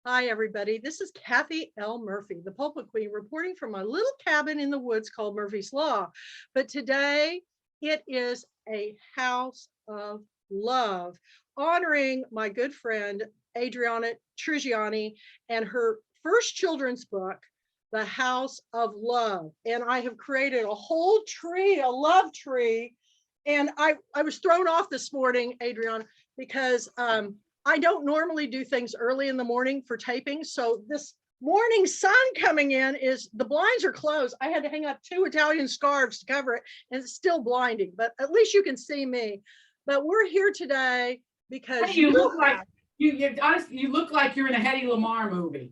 Hi, everybody. This is Kathi L. Murphy, the Pulpit Queen, reporting from my little cabin in the woods called Murphy's Law. But today it is a house of love, honoring my good friend, Adriana Trigiani, and her first children's book, The House of Love. And I have created a whole tree, a love tree. And I was thrown off this morning, Adriana, because I don't normally do things early in the morning for taping. So this morning sun coming in the blinds are closed. I had to hang up 2 Italian scarves to cover it, and it's still blinding, but at least you can see me. But we're here today because Hey, you look like honestly, you look like you're in a Hedy Lamarr movie.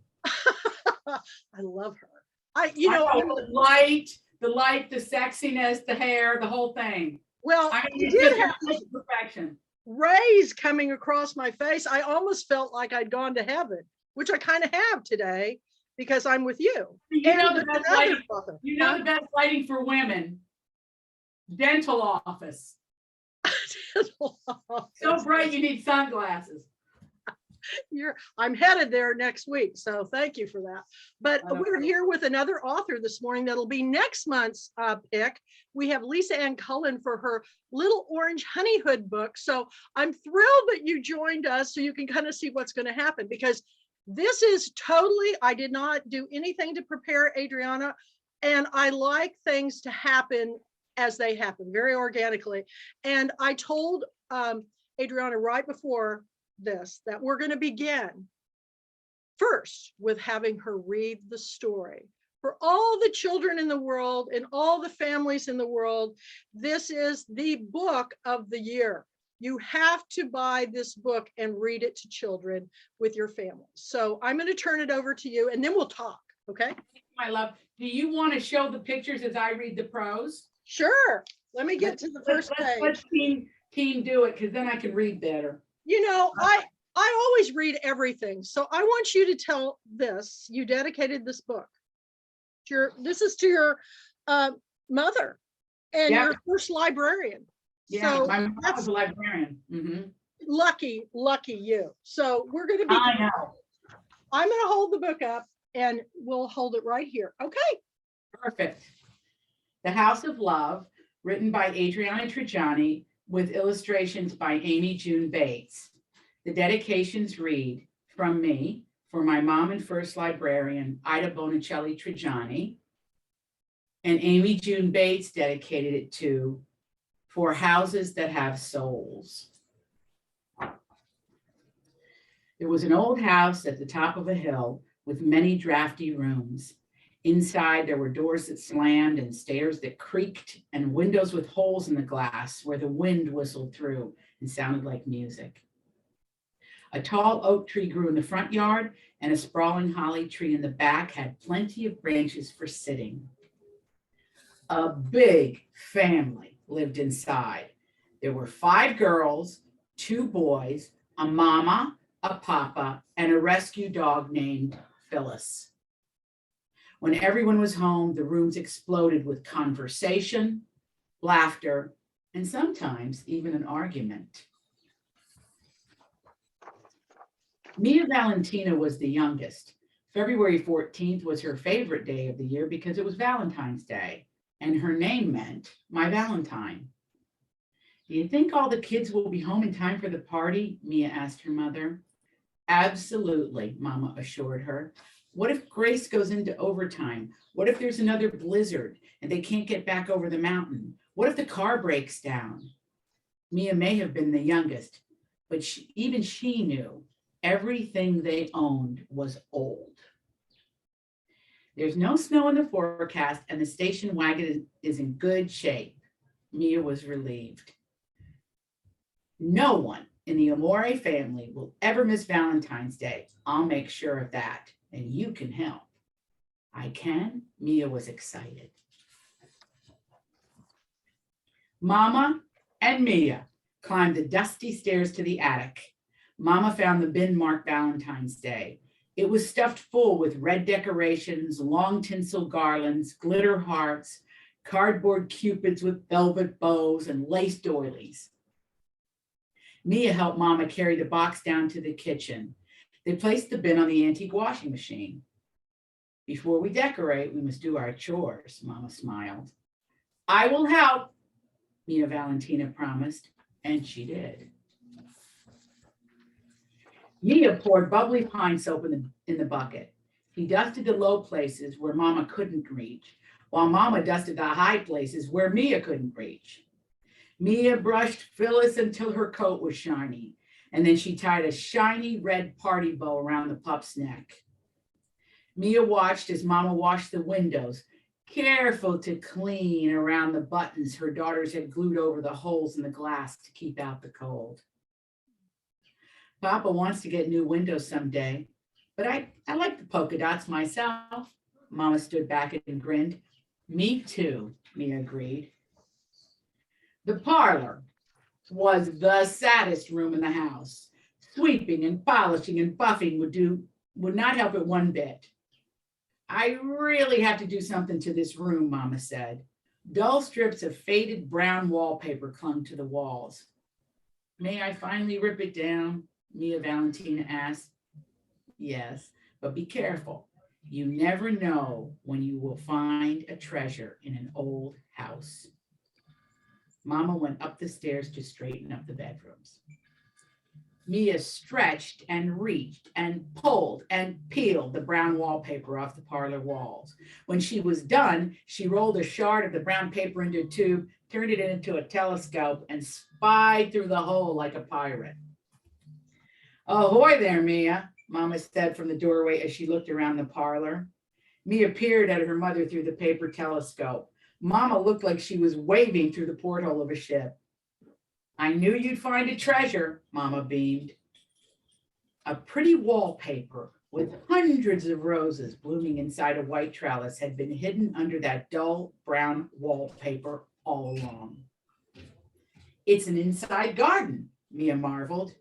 I love her. The light, the sexiness, the hair, the whole thing. Well, I you did have perfection. Rays coming across my face. I almost felt like I'd gone to heaven, which I kind of have today because I'm with you. You know the best lighting. You know the best lighting for women. Dental office. So bright you need sunglasses. I'm headed there next week, so thank you for that. But we're here with another author this morning that'll be next month's pick. We have Lisa Ann Cullen for her Little Orange Honeyhood book. So I'm thrilled that you joined us so you can kind of see what's going to happen, because this is totally, I did not do anything to prepare Adriana, and I like things to happen as they happen, very organically. And I told Adriana right before this that we're going to begin first with having her read the story. For all the children in the world and all the families in the world, this is the book of the year. You have to buy this book and read it to children with your family. So I'm going to turn it over to you and then we'll talk. Okay. My love, do you want to show the pictures as I read the prose? Sure. Let me get to the first page. Let's team do it, because then I can read better. You know, I always read everything. So I want you to tell this. You dedicated this book. This is to your mother and your first librarian. Yeah, so my mom was a librarian. Mm-hmm. Lucky you. So we're going to be. I know. I'm going to hold the book up and we'll hold it right here. Okay. Perfect. The House of Love, written by Adriana Trigiani, with illustrations by Amy June Bates. The dedications read, from me, for my mom and first librarian, Ida Bonicelli Trigiani, and Amy June Bates dedicated it to, for houses that have souls. There was an old house at the top of a hill with many drafty rooms. Inside, there were doors that slammed and stairs that creaked and windows with holes in the glass where the wind whistled through and sounded like music. A tall oak tree grew in the front yard, and a sprawling holly tree in the back had plenty of branches for sitting. A big family lived inside. There were 5 girls, 2 boys, a mama, a papa, and a rescue dog named Phyllis. When everyone was home, the rooms exploded with conversation, laughter, and sometimes even an argument. Mia Valentina was the youngest. February 14th was her favorite day of the year because it was Valentine's Day, and her name meant my Valentine. Do you think all the kids will be home in time for the party? Mia asked her mother. Absolutely, Mama assured her. What if Grace goes into overtime? What if there's another blizzard and they can't get back over the mountain? What if the car breaks down? Mia may have been the youngest, but even she knew everything they owned was old. There's no snow in the forecast and the station wagon is in good shape. Mia was relieved. No one in the Amore family will ever miss Valentine's Day. I'll make sure of that. And you can help. I can? Mia was excited. Mama and Mia climbed the dusty stairs to the attic. Mama found the bin marked Valentine's Day. It was stuffed full with red decorations, long tinsel garlands, glitter hearts, cardboard cupids with velvet bows, and lace doilies. Mia helped Mama carry the box down to the kitchen. They placed the bin on the antique washing machine. Before we decorate, we must do our chores, Mama smiled. I will help, Mia Valentina promised, and she did. Mia poured bubbly pine soap in the bucket. He dusted the low places where Mama couldn't reach, while Mama dusted the high places where Mia couldn't reach. Mia brushed Phyllis until her coat was shiny, and then she tied a shiny red party bow around the pup's neck. Mia watched as Mama washed the windows, careful to clean around the buttons her daughters had glued over the holes in the glass to keep out the cold. Papa wants to get new windows someday, but I like the polka dots myself. Mama stood back and grinned. Me too, Mia agreed. The parlor was the saddest room in the house. Sweeping and polishing and buffing would not help it one bit. I really have to do something to this room, Mama said. Dull strips of faded brown wallpaper clung to the walls. May I finally rip it down? Mia Valentina asked. Yes, but be careful. You never know when you will find a treasure in an old house. Mama went up the stairs to straighten up the bedrooms. Mia stretched and reached and pulled and peeled the brown wallpaper off the parlor walls. When she was done, she rolled a shard of the brown paper into a tube, turned it into a telescope, and spied through the hole like a pirate. Ahoy there, Mia, Mama said from the doorway as she looked around the parlor. Mia peered at her mother through the paper telescope. Mama looked like she was waving through the porthole of a ship. I knew you'd find a treasure, Mama beamed. A pretty wallpaper with hundreds of roses blooming inside a white trellis had been hidden under that dull brown wallpaper all along. It's an inside garden, Mia marveled.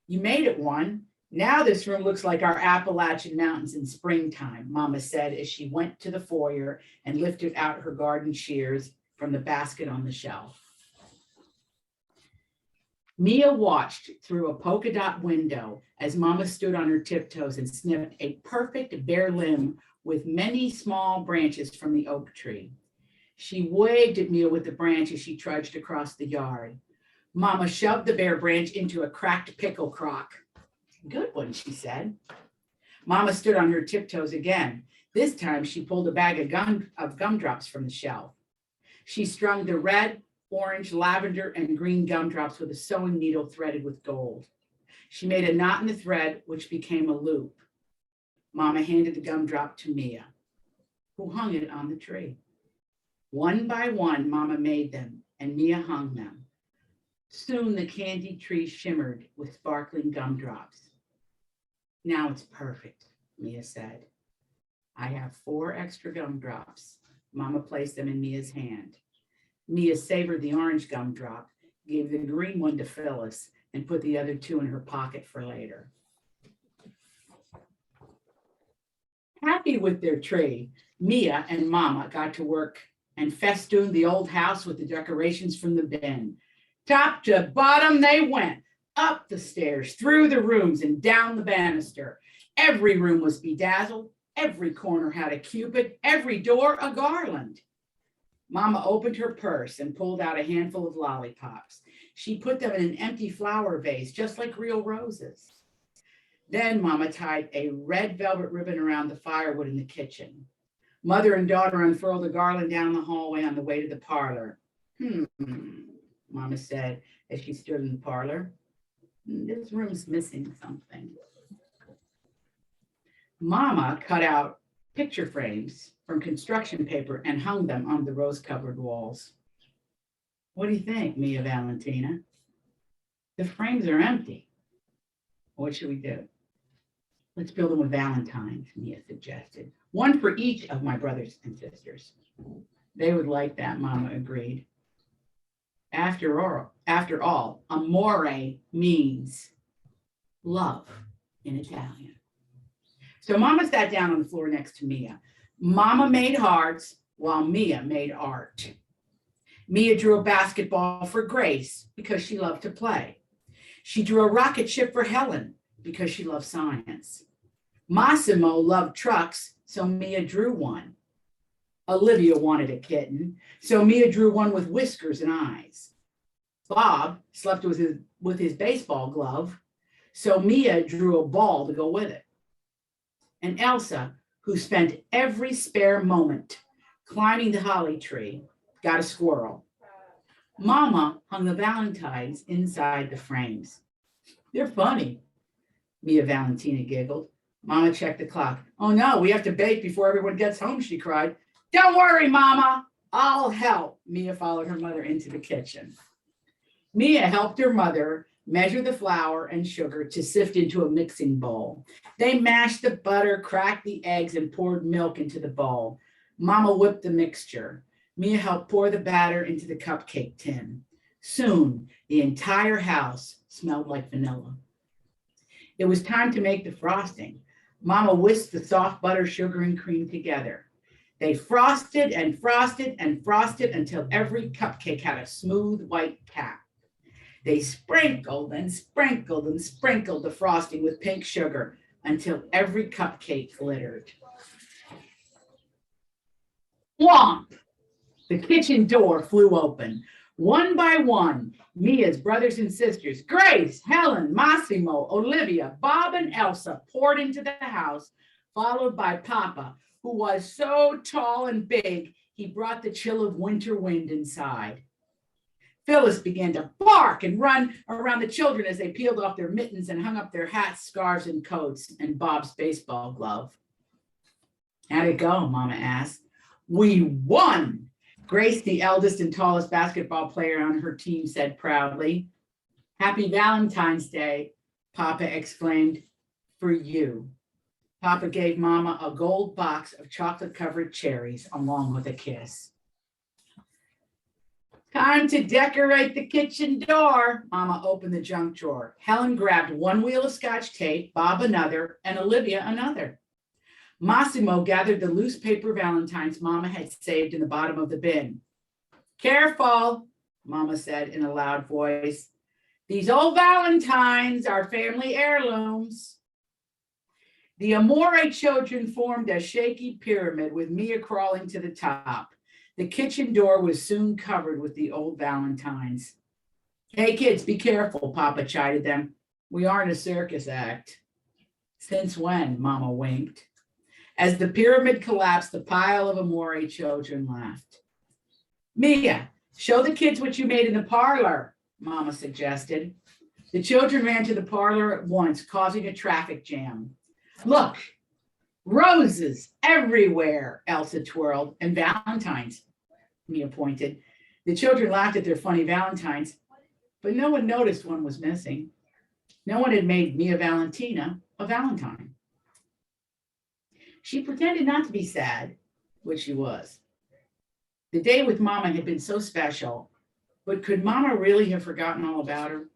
You made it one. Now this room looks like our Appalachian mountains in springtime, Mama said as she went to the foyer and lifted out her garden shears from the basket on the shelf. Mia watched through a polka dot window as Mama stood on her tiptoes and snipped a perfect bare limb with many small branches from the oak tree. She waved at Mia with the branch as she trudged across the yard. Mama shoved the bare branch into a cracked pickle crock. Good one, she said. Mama stood on her tiptoes again. This time she pulled a bag of gumdrops from the shelf. She strung the red, orange, lavender, and green gumdrops with a sewing needle threaded with gold. She made a knot in the thread, which became a loop. Mama handed the gumdrop to Mia, who hung it on the tree. One by one, Mama made them, and Mia hung them. Soon the candy tree shimmered with sparkling gumdrops. Now it's perfect, Mia said. I have 4 extra gumdrops. Mama placed them in Mia's hand. Mia savored the orange gumdrop, gave the green one to Phyllis, and put the other 2 in her pocket for later. Happy with their tree, Mia and Mama got to work and festooned the old house with the decorations from the bin. Top to bottom they went, up the stairs, through the rooms, and down the banister. Every room was bedazzled. Every corner had a cupid. Every door a garland. Mama opened her purse and pulled out a handful of lollipops. She put them in an empty flower vase, just like real roses. Then Mama tied a red velvet ribbon around the firewood in the kitchen. Mother and daughter unfurled a garland down the hallway on the way to the parlor. Mama said as she stood in the parlor. This room's missing something. Mama cut out picture frames from construction paper and hung them on the rose-covered walls. What do you think, Mia Valentina? The frames are empty. What should we do? Let's build them with Valentines, Mia suggested. One for each of my brothers and sisters. They would like that, Mama agreed. After all, amore means love in Italian. So Mama sat down on the floor next to Mia. Mama made hearts while Mia made art. Mia drew a basketball for Grace because she loved to play. She drew a rocket ship for Helen because she loved science. Massimo loved trucks, so Mia drew one. Olivia wanted a kitten, so Mia drew one with whiskers and eyes. Bob slept with his baseball glove, so Mia drew a ball to go with it. And Elsa, who spent every spare moment climbing the holly tree, got a squirrel. Mama hung the Valentines inside the frames. They're funny, Mia Valentina giggled. Mama checked the clock. Oh no, we have to bake before everyone gets home, she cried. Don't worry, Mama, I'll help. Mia followed her mother into the kitchen. Mia helped her mother measure the flour and sugar to sift into a mixing bowl. They mashed the butter, cracked the eggs, and poured milk into the bowl. Mama whipped the mixture. Mia helped pour the batter into the cupcake tin. Soon, the entire house smelled like vanilla. It was time to make the frosting. Mama whisked the soft butter, sugar, and cream together. They frosted and frosted and frosted until every cupcake had a smooth white cap. They sprinkled and sprinkled and sprinkled the frosting with pink sugar until every cupcake glittered. Whomp! The kitchen door flew open. One by one, Mia's brothers and sisters, Grace, Helen, Massimo, Olivia, Bob, and Elsa poured into the house, followed by Papa, who was so tall and big, he brought the chill of winter wind inside. Phyllis began to bark and run around the children as they peeled off their mittens and hung up their hats, scarves, and coats, and Bob's baseball glove. How'd it go? Mama asked. We won! Grace, the eldest and tallest basketball player on her team, said proudly. Happy Valentine's Day, Papa exclaimed, for you. Papa gave Mama a gold box of chocolate-covered cherries along with a kiss. Time to decorate the kitchen door. Mama opened the junk drawer. Helen grabbed one wheel of Scotch tape, Bob another, and Olivia another. Massimo gathered the loose paper Valentines Mama had saved in the bottom of the bin. Careful, Mama said in a loud voice. These old Valentines are family heirlooms. The Amore children formed a shaky pyramid with Mia crawling to the top. The kitchen door was soon covered with the old Valentines. Hey kids, be careful, Papa chided them. We aren't a circus act. Since when? Mama winked. As the pyramid collapsed, the pile of Amore children laughed. Mia, show the kids what you made in the parlor, Mama suggested. The children ran to the parlor at once, causing a traffic jam. Look, roses everywhere, Elsa twirled, and Valentines, Mia pointed. The children laughed at their funny Valentines, but no one noticed one was missing. No one had made Mia Valentina a Valentine. She pretended not to be sad, which she was. The day with Mama had been so special, but could Mama really have forgotten all about her?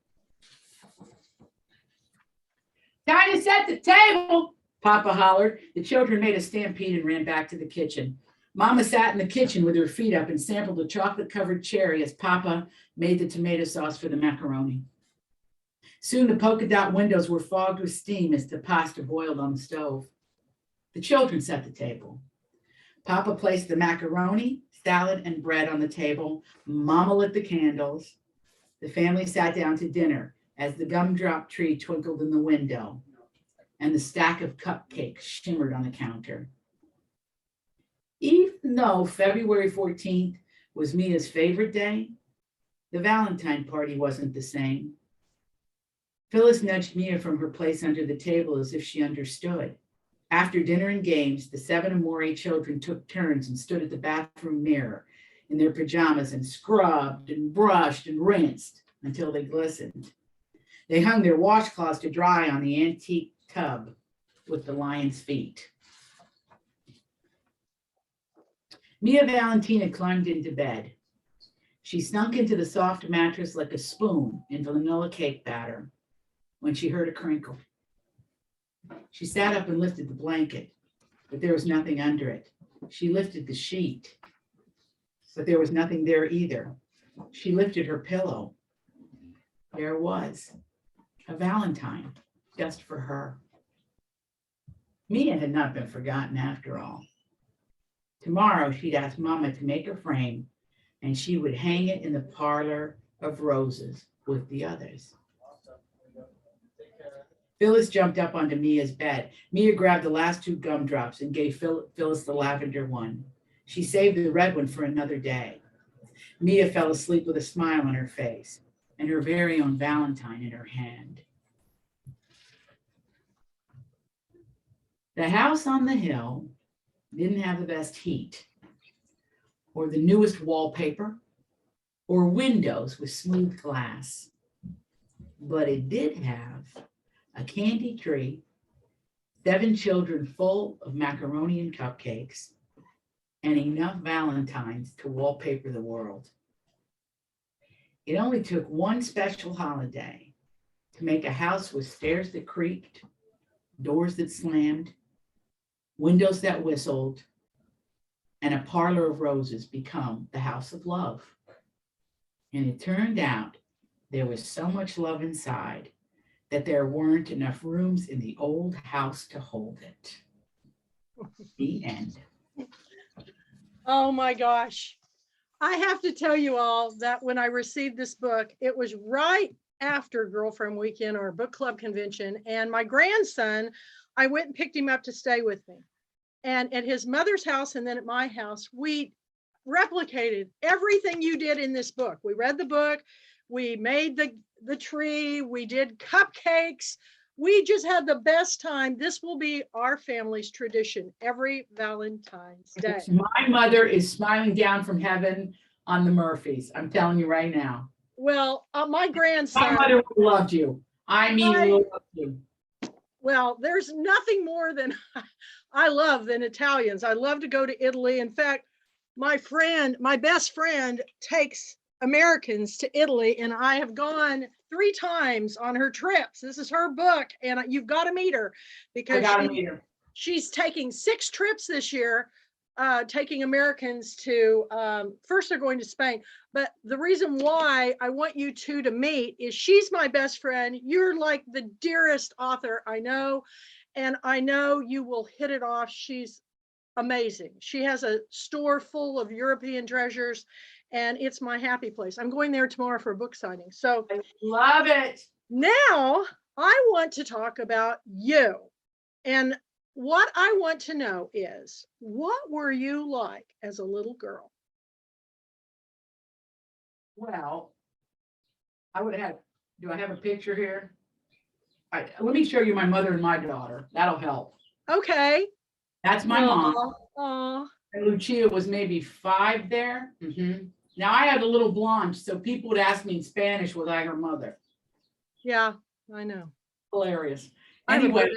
Time to set the table, Papa hollered. The children made a stampede and ran back to the kitchen. Mama sat in the kitchen with her feet up and sampled a chocolate-covered cherry as Papa made the tomato sauce for the macaroni. Soon the polka dot windows were fogged with steam as the pasta boiled on the stove. The children set the table. Papa placed the macaroni, salad, and bread on the table. Mama lit the candles. The family sat down to dinner as the gumdrop tree twinkled in the window and the stack of cupcakes shimmered on the counter. Even though February 14th was Mia's favorite day, the Valentine party wasn't the same. Phyllis nudged Mia from her place under the table as if she understood. After dinner and games, the 7 Amore children took turns and stood at the bathroom mirror in their pajamas and scrubbed and brushed and rinsed until they glistened. They hung their washcloths to dry on the antique tub with the lion's feet. Mia Valentina climbed into bed. She sunk into the soft mattress like a spoon in vanilla cake batter when she heard a crinkle. She sat up and lifted the blanket, but there was nothing under it. She lifted the sheet, but there was nothing there either. She lifted her pillow. There was a Valentine. just for her. Mia had not been forgotten after all. Tomorrow, she'd ask Mama to make a frame, and she would hang it in the parlor of roses with the others. Phyllis jumped up onto Mia's bed. Mia grabbed the last 2 gumdrops and gave Phyllis the lavender one. She saved the red one for another day. Mia fell asleep with a smile on her face and her very own Valentine in her hand. The house on the hill didn't have the best heat or the newest wallpaper or windows with smooth glass, but it did have a candy tree, 7 children full of macaroni and cupcakes, and enough Valentines to wallpaper the world. It only took one special holiday to make a house with stairs that creaked, doors that slammed, windows that whistled, and a parlor of roses become the house of love. And it turned out there was so much love inside that there weren't enough rooms in the old house to hold it. The end. Oh my gosh. I have to tell you all that when I received this book, it was right after Girlfriend Weekend or book club convention. And my grandson, I went and picked him up to stay with me. And at his mother's house and then at my house, we replicated everything you did in this book. We read the book, we made the tree, we did cupcakes. We just had the best time. This will be our family's tradition every Valentine's Day. My mother is smiling down from heaven on the Murphys. I'm telling you right now. Well, my grandson. My mother loved you. I mean, loved you. Well, there's nothing more than I love than Italians. I love to go to Italy. In fact, my best friend takes Americans to Italy, and I have gone 3 times on her trips. This is her book, and you've got to meet her because she's taking 6 trips this year, taking Americans to, first they're going to Spain. But the reason why I want you 2 to meet is she's my best friend. You're like the dearest author I know, and I know you will hit it off. She's amazing. She has a store full of European treasures, and it's my happy place. I'm going there tomorrow for a book signing. So I love it. Now I want to talk about you. And what I want to know is, what were you like as a little girl? Well, I would have, do I have a picture here? Let me show you my mother and my daughter. That'll help. Okay. That's my mom. Aww. And Lucia was maybe 5 there. Now I had a little blonde, so people would ask me in Spanish, was I her mother? Yeah, I know. Hilarious. Anyway,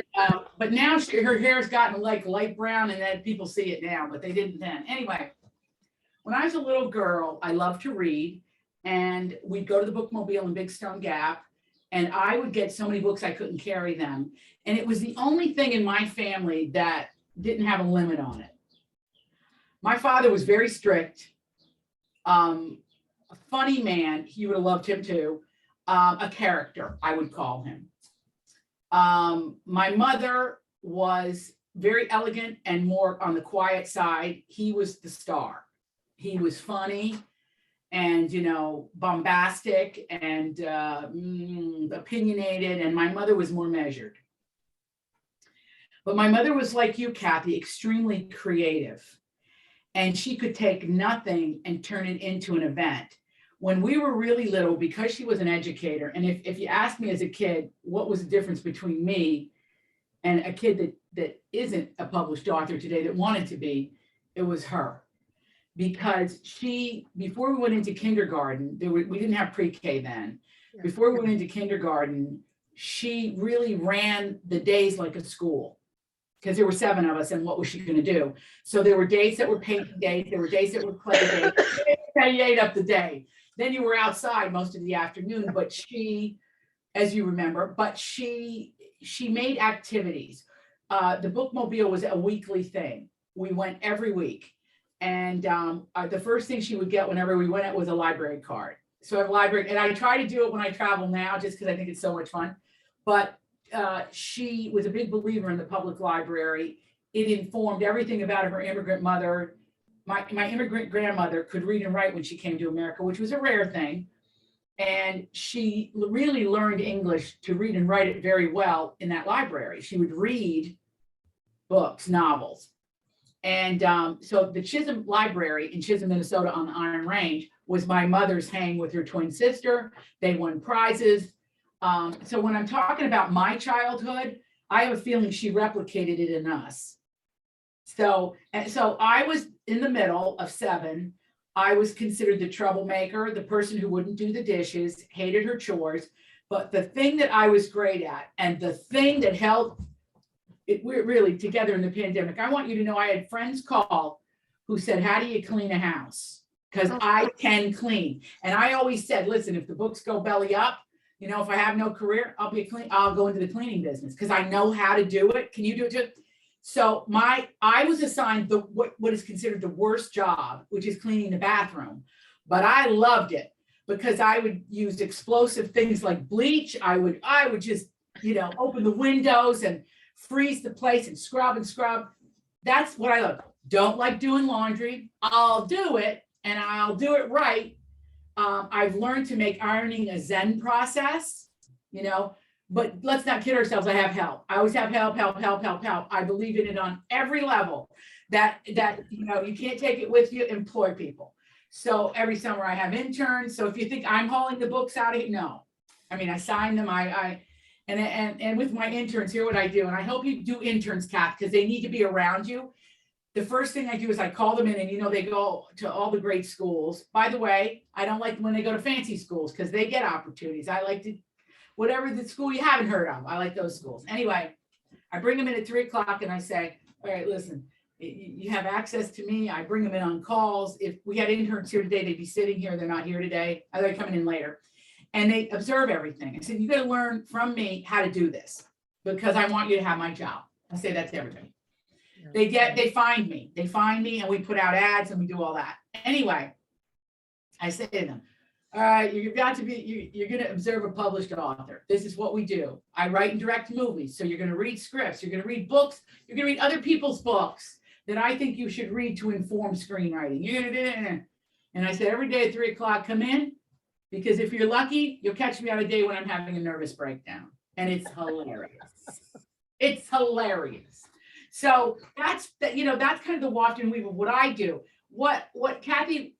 but now her hair's gotten like light brown, and then people see it now, but they didn't then. Anyway, when I was a little girl, I loved to read, and we'd go to the bookmobile in Big Stone Gap, and I would get so many books I couldn't carry them. And it was the only thing in my family that didn't have a limit on it. My father was very strict, a funny man. You would have loved him too. A character, I would call him. My mother was very elegant and more on the quiet side. He was the star. He was funny and, bombastic and opinionated. And my mother was more measured. But my mother was like you, Kathi, extremely creative. And she could take nothing and turn it into an event. When we were really little, because she was an educator, and if you asked me as a kid, what was the difference between me and a kid that isn't a published author today that wanted to be, it was her. Because before we went into kindergarten, we didn't have pre-K then. Yeah. Before we went into kindergarten, she really ran the days like a school. Because there were 7 of us, and what was she going to do? So there were days that were painting days, there were days that were play days. She ate up the day. Then you were outside most of the afternoon, but she, as you remember, she made activities. The bookmobile was a weekly thing. We went every week. And the first thing she would get whenever we went out was a library card. So I have a library, and I try to do it when I travel now, just because I think it's so much fun. But she was a big believer in the public library. It informed everything about her immigrant mother. My immigrant grandmother could read and write when she came to America, which was a rare thing. And she really learned English to read and write it very well in that library. She would read books, novels. And so the Chisholm Library in Chisholm, Minnesota on the Iron Range was my mother's hang with her twin sister. They won prizes. So when I'm talking about my childhood, I have a feeling she replicated it in us. So I was in the middle of 7. I was considered the troublemaker, the person who wouldn't do the dishes, hated her chores. But the thing that I was great at, and the thing that held it we're really together in the pandemic, I want you to know I had friends call who said, how do you clean a house? Because I can clean. And I always said, listen, if the books go belly up, you know, if I have no career, I'll go into the cleaning business because I know how to do it. Can you do it too? So I was assigned what is considered the worst job, which is cleaning the bathroom. But I loved it because I would use explosive things like bleach. I would just, you know, open the windows and freeze the place and scrub and scrub. That's what I love. Don't like doing laundry. I'll do it and I'll do it right. I've learned to make ironing a Zen process, you know. But let's not kid ourselves. I have help. I always have help. I believe in it on every level. That you know, you can't take it with you. Employ people. So every summer I have interns. So if you think I'm hauling the books out of here, no. I mean, I sign them. And with my interns, here what I do, and I hope you do interns, Kath, because they need to be around you. The first thing I do is I call them in, and you know, they go to all the great schools. By the way, I don't like when they go to fancy schools because they get opportunities. I like to. Whatever the school you haven't heard of. I like those schools. Anyway, I bring them in at 3:00 and I say, all right, listen, you have access to me. I bring them in on calls. If we had interns here today, they'd be sitting here. They're not here today. They're coming in later. And they observe everything. I said, you got to learn from me how to do this because I want you to have my job. I say that to everybody. They find me and we put out ads and we do all that. Anyway, I say to them, all right, you're going to observe a published author. This is what we do. I write and direct movies. So you're going to read scripts. You're going to read books. You're going to read other people's books that I think you should read to inform screenwriting. And I said, every day at 3:00, come in, because if you're lucky, you'll catch me on a day when I'm having a nervous breakdown. And it's hilarious. It's hilarious. So that's kind of the waft and weave of what I do. What Kathi,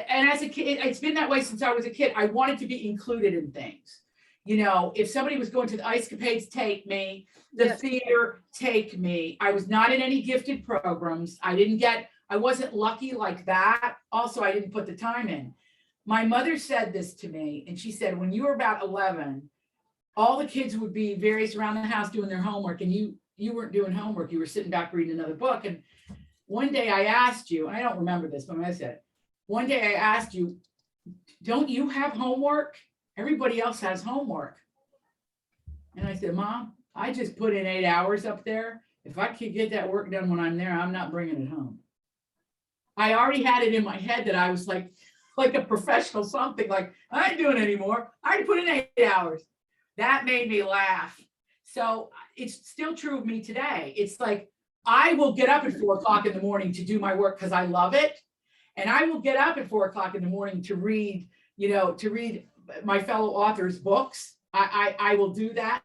and as a kid, it's been that way since I was a kid. I wanted to be included in things. You know, if somebody was going to the Ice Capades, take me. The theater, take me. I was not in any gifted programs. I wasn't lucky like that. Also, I didn't put the time in. My mother said this to me, and she said, when you were about 11, all the kids would be various around the house doing their homework, and you weren't doing homework. You were sitting back reading another book. And one day I asked you, and I don't remember this, but I said, one day I asked you, don't you have homework? Everybody else has homework. And I said, Mom, I just put in 8 hours up there. If I could get that work done when I'm there, I'm not bringing it home. I already had it in my head that I was like a professional something, like I ain't doing it anymore. I put in 8 hours. That made me laugh. So it's still true of me today. It's like, I will get up at 4:00 in the morning to do my work because I love it. And I will get up at 4:00 in the morning to read my fellow authors' books. I will do that.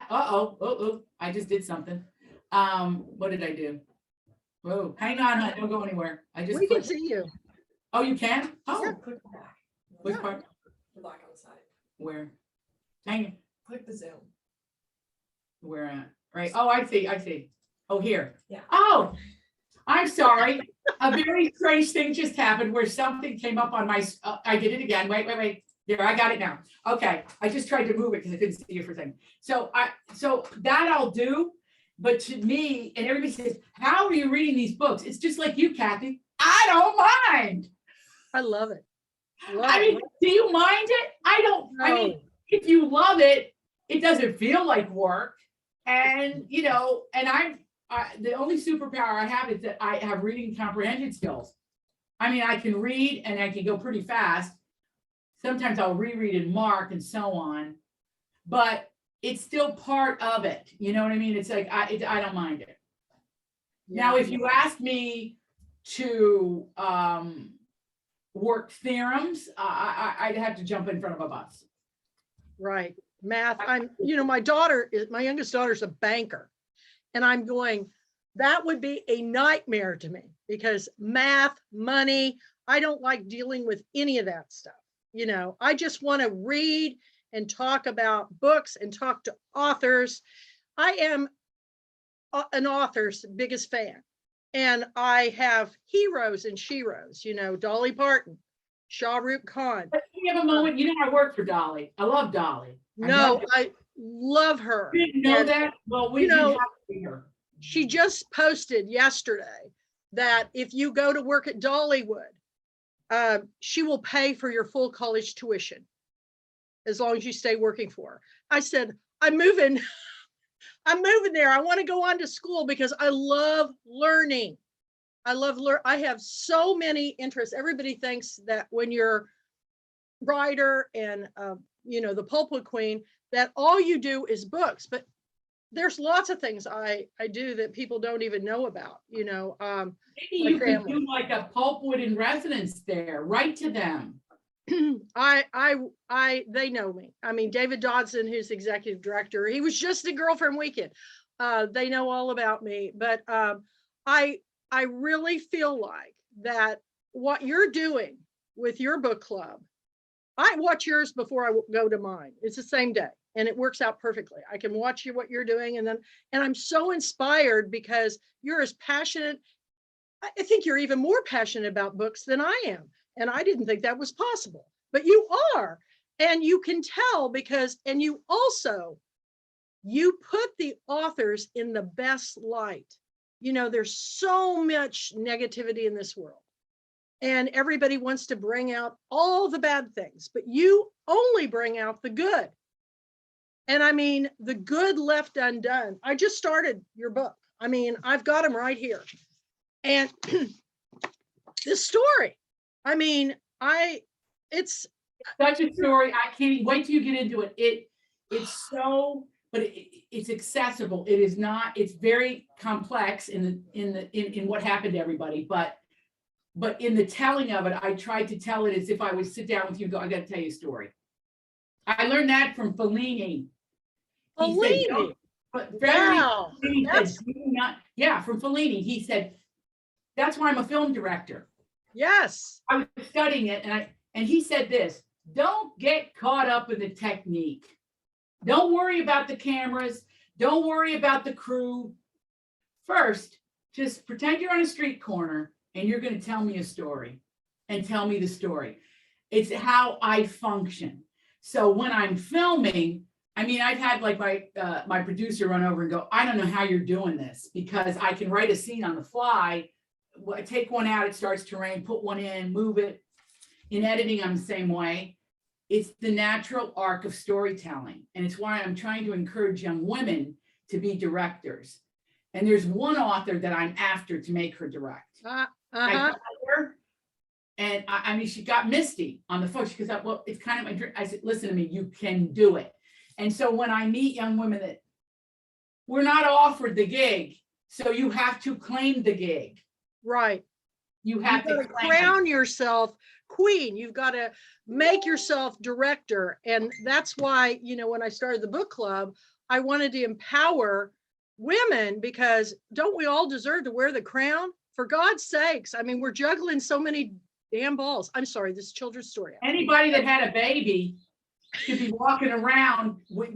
I just did something. What did I do? Whoa, hang on, hon, don't go anywhere. We can see you. Oh, you can? Oh, Yeah, click the back. which part? The back on the side. Where? Hang, Click the Zoom. where at? Right. Oh, I see. Oh, here. Yeah. Oh, I'm sorry. A very strange thing just happened where something came up on my, I did it again. Wait. There, I got it now. Okay. I just tried to move it because I couldn't see you for a second. So that I'll do. But to me, and everybody says, how are you reading these books? It's just like you, Kathi. I don't mind. I love it. I mean, do you mind it? I don't. No. I mean, if you love it, it doesn't feel like work. And, you know, and the only superpower I have is that I have reading comprehension skills. I mean, I can read and I can go pretty fast. Sometimes I'll reread and mark and so on. But it's still part of it. You know what I mean? It's like, I don't mind it. Now, if you ask me to work theorems, I'd have to jump in front of a bus. Right. Math. My youngest daughter's a banker. And I'm going, that would be a nightmare to me because math, money, I don't like dealing with any of that stuff. I just want to read and talk about books and talk to authors. I am an author's biggest fan. And I have heroes and sheroes, Dolly Parton, Shah Rukh Khan. But you have a moment, I work for Dolly. I love Dolly. I love her. You didn't know that? Well, we didn't have to see her. She just posted yesterday that if you go to work at Dollywood, she will pay for your full college tuition as long as you stay working for her. I said, I'm moving there. I want to go on to school because I love learning. I have so many interests. Everybody thinks that when you're writer and, the pulpit queen, that all you do is books, but there's lots of things I do that people don't even know about, Maybe you could do like a pulpwood in residence there, write to them. They know me. I mean, David Dodson, who's executive director, he was just a Girlfriend Weekend. They know all about me, but I really feel like that what you're doing with your book club, I watch yours before I go to mine. It's the same day and it works out perfectly. I can watch what you're doing and I'm so inspired because you're as passionate. I think you're even more passionate about books than I am. And I didn't think that was possible, but you are. And you can tell because, and you put the authors in the best light. There's so much negativity in this world and everybody wants to bring out all the bad things, but you only bring out the good. And I mean, the Good Left Undone. I just started your book. I mean, I've got them right here. And this story, I mean, it's such a story. I can't wait till you get into it. It's so, but it's accessible. It is not, it's very complex in what happened to everybody, but in the telling of it, I tried to tell it as if I would sit down with you and go, I got to tell you a story. I learned that from Fellini. Fellini. Wow. From Fellini. He said, that's why I'm a film director. Yes. I was studying it and he said this, don't get caught up in the technique. Don't worry about the cameras. Don't worry about the crew. First, just pretend you're on a street corner and you're going to tell me a story and tell me the story. It's how I function. So when I'm filming, I mean, I've had like my producer run over and go, I don't know how you're doing this because I can write a scene on the fly, take one out, it starts to rain, put one in, move it. In editing, I'm the same way. It's the natural arc of storytelling. And it's why I'm trying to encourage young women to be directors. And there's one author that I'm after to make her direct. I got her, and I mean, she got misty on the phone. She goes, well, it's kind of my dream. I said, listen to me, you can do it. And so when I meet young women that we're not offered the gig, so you have to claim the gig. Right. You have to crown yourself queen. You've got to make yourself director. And that's why, when I started the book club, I wanted to empower women because don't we all deserve to wear the crown? For God's sakes. I mean, we're juggling so many damn balls. I'm sorry, this is children's story. Anybody that had a baby should be walking around with,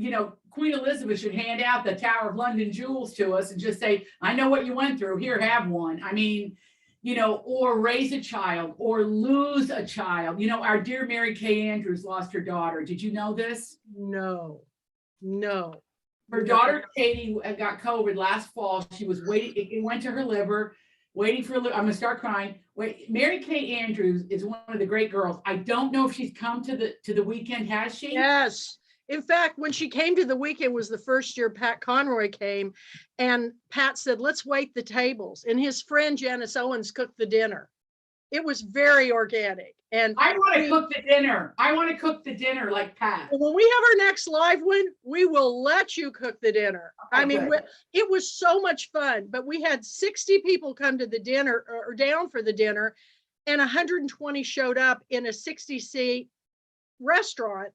Queen Elizabeth should hand out the Tower of London jewels to us and just say, I know what you went through. Here, have one. I mean, or raise a child or lose a child. Our dear Mary Kay Andrews lost her daughter. Did you know this? No. Her daughter, Katie, got COVID last fall. She was waiting. It went to her liver, waiting for, I'm going to start crying. Wait, Mary Kay Andrews is one of the great girls. I don't know if she's come to the weekend. Has she? Yes. In fact, when she came to the weekend was the first year Pat Conroy came, and Pat said, let's wait the tables. And his friend Janice Owens cooked the dinner. It was very organic. And I want to cook the dinner. I want to cook the dinner like Pat. when we have our next live one, we will let you cook the dinner. Okay, I mean, good. it was so much fun, but we had 60 people come to the dinner or down for the dinner, and 120 showed up in a 60-seat restaurant,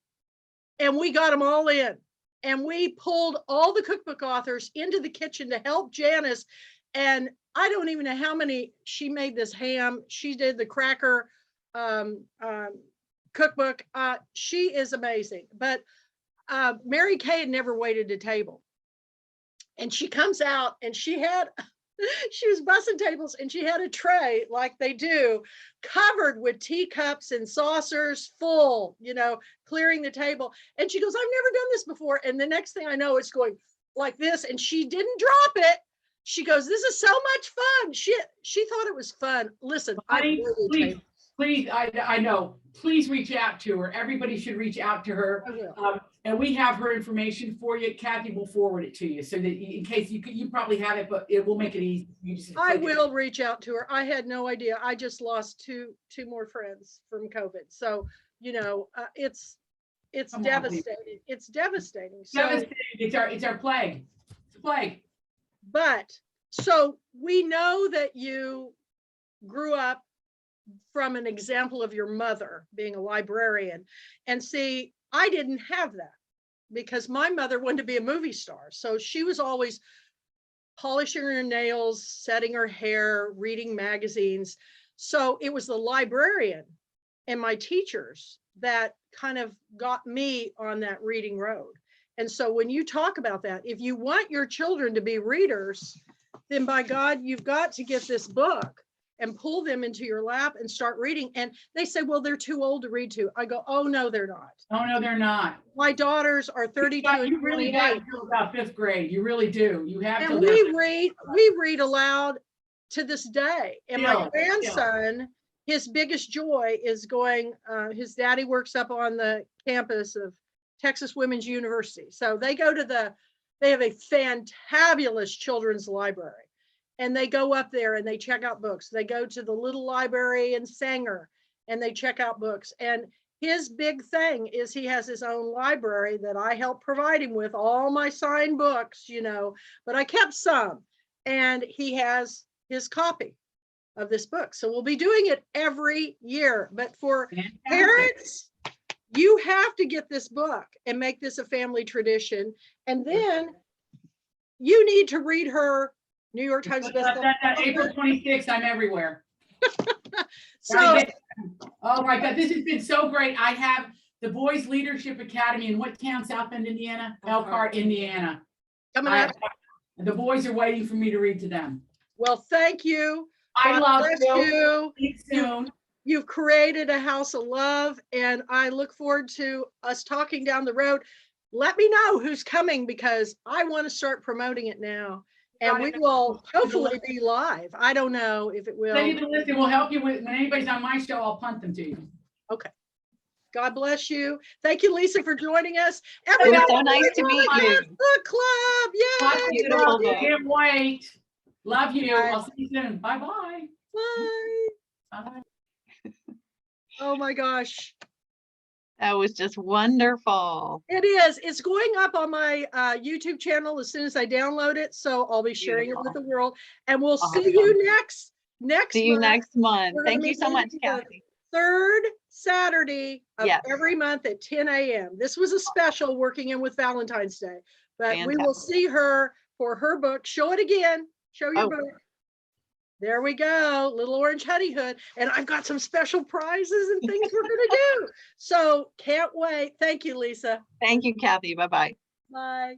and we got them all in. And we pulled all the cookbook authors into the kitchen to help Janice. And I don't even know how many. She made this ham. She did the cracker cookbook. She is amazing. But Mary Kay had never waited a table. And she comes out and she was bussing tables, and she had a tray like they do, covered with teacups and saucers, full, clearing the table. And she goes, I've never done this before. And the next thing I know, it's going like this. And she didn't drop it. She goes, this is so much fun. She thought it was fun. Listen, Please, I know. Please reach out to her. Everybody should reach out to her. I will. And we have her information for you. Kathi will forward it to you so that in case you probably have it, but it will make it easy. You just I click it. will reach out to her. I had no idea. I just lost two more friends from COVID. So, it's Come on, devastating. It's devastating. So, Devastating. It's our plague. It's a plague. but so we know that you grew up from an example of your mother being a librarian. And see, I didn't have that because my mother wanted to be a movie star. So she was always polishing her nails, setting her hair, reading magazines. So it was the librarian and my teachers that kind of got me on that reading road. And so when you talk about that, if you want your children to be readers, then by God, you've got to get this book and pull them into your lap and start reading. And they say, well, they're too old to read to. I go, oh, no, they're not. Oh, no, they're not. My daughters are 32 and You really 28. have to about 5th grade. You really do. You have to. And we read aloud to this day. And my grandson, his biggest joy is going, his daddy works up on the campus of Texas Women's University. So they go to they have a fantabulous children's library. And they go up there and they check out books. They go to the little library in Sanger and they check out books. And his big thing is he has his own library that I help provide him with all my signed books, but I kept some. And he has his copy of this book. So we'll be doing it every year. But for parents, you have to get this book and make this a family tradition. And then you need to read her New York Times Bestselling Author. April 26th, I'm everywhere. So, oh my God, this has been so great. I have the Boys Leadership Academy in what town? South Bend, Indiana? Elkhart, Indiana. coming up. The boys are waiting for me to read to them. Well, thank you. I God love bless you. See you soon. You've created a house of love, and I look forward to us talking down the road. Let me know who's coming because I want to start promoting it now. And we will hopefully be live. I don't know if it will. Send you the list and we'll help you with when anybody's on my show, I'll punt them to you. Okay. God bless you. Thank you, Lisa, for joining us. It was so nice to meet you. Book club. Yay. Beautiful book. Can't wait. Love you. Bye. I'll see you soon. Bye-bye. Bye. Bye. Oh my gosh. That was just wonderful. It is. It's going up on my YouTube channel as soon as I download it. So I'll be sharing it with the world. And we'll see you next See you month. next month. We're gonna Thank you be so much, meeting the Kathi. Third Saturday of Yes. every month at 10 a.m. This was a special working in with Valentine's Day. But we will Fantastic. see her for her book. Show it again. Show your Oh. book. There we go, Little Orange Honey Hood. And I've got some special prizes and things we're gonna do. So can't wait. Thank you, Lisa. Thank you, Kathi. Bye-bye. Bye.